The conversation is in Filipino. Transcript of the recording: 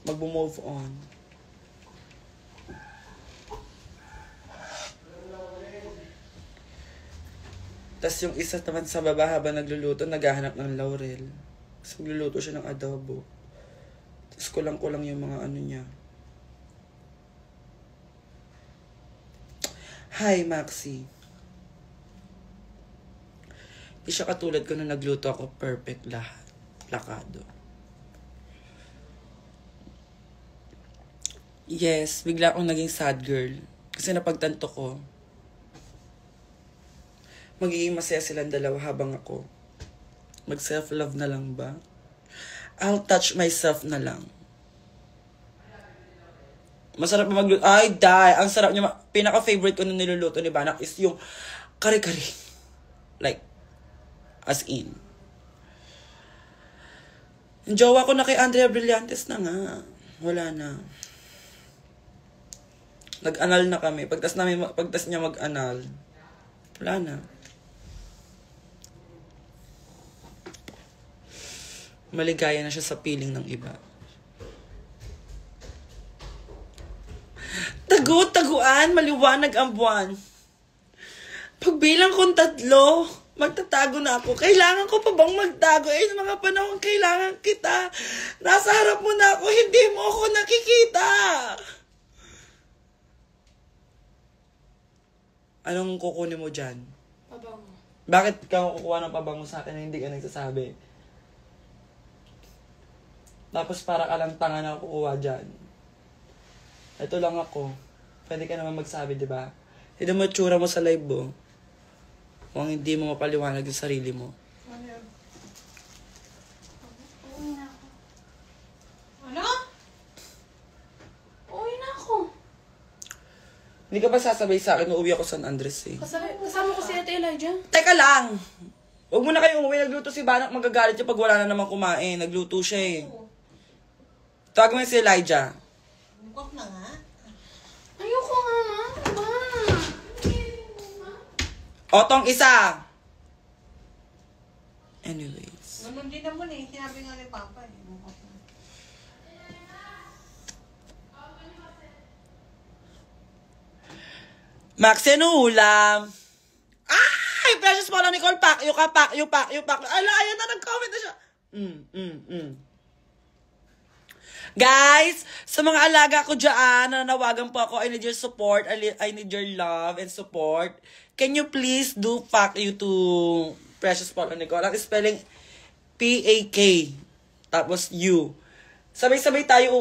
Mag-move on. Tapos yung isa naman sa baba habang nagluluto, naghahanap ng laurel. Tapos magluluto siya ng adobo. Tapos kulang-kulang yung mga ano niya. Hi, Maxi. Di siya katulad ko nung nagluto ako, perfect lahat. Lakado. Yes, bigla akong naging sad girl. Kasi napagtanto ko, magiging masaya silang dalawa habang ako. Mag-self-love na lang ba? I'll touch myself na lang. Masarap na magluto. Ay, die! Ang sarap niya. Pinaka-favorite ko nung niluluto ni Banak is yung kare-kare. Like, as in. Yung jowa ko na kay Andrea Brillantes na nga. Wala na. Nag-anal na kami. Pagtas niya mag-anal, wala na. Maligaya na siya sa piling ng iba. Taguan, maliwanag ang buwan. Pagbilang kong 3, magtatago na ako. Kailangan ko pa bang magtago? Eh, mga panahon kailangan kita. Nasa harap mo na ako, hindi mo ako nakikita. Anong kukunin mo dyan? Pabango. Bakit ka kukuha ng pabango sa akin na hindi ka nagsasabi? Tapos para ka lang tanga na kukuha dyan. Ito lang ako. Pwede ka naman magsabi, di ba? Hindi mo itsura mo sa live mo. Kung hindi mo mapaliwanag yung sarili mo. Ano yun? Uwi na ako. Ano? Uwi na ako. Hindi ka ba sasabay sa akin, uuwi ako San Andres eh. Kasama ko si Ate Elijah. Teka lang! Huwag mo na kayong umuwi. Nagluto si Banak, magagalit siya pag wala na naman kumain. Nagluto siya eh. Tawag mo si Elijah. Huwag na nga. Ayoko nga. Ba? Otong isa! Anyways. Ganun din naman eh. Sinabi nga ni Papa eh. Max, ano ulam? Ay! Precious Polo Nicole, pakyo ka, pakyo. Ala, ayan na, nag-comment na siya. Guys, sa mga alaga ko dyan, nanawagan po ako, I need your support, I need your love and support. Can you please do pakyo to Precious Polo Nicole? Ang spelling P-A-K. Tapos U. Sabay-sabay tayo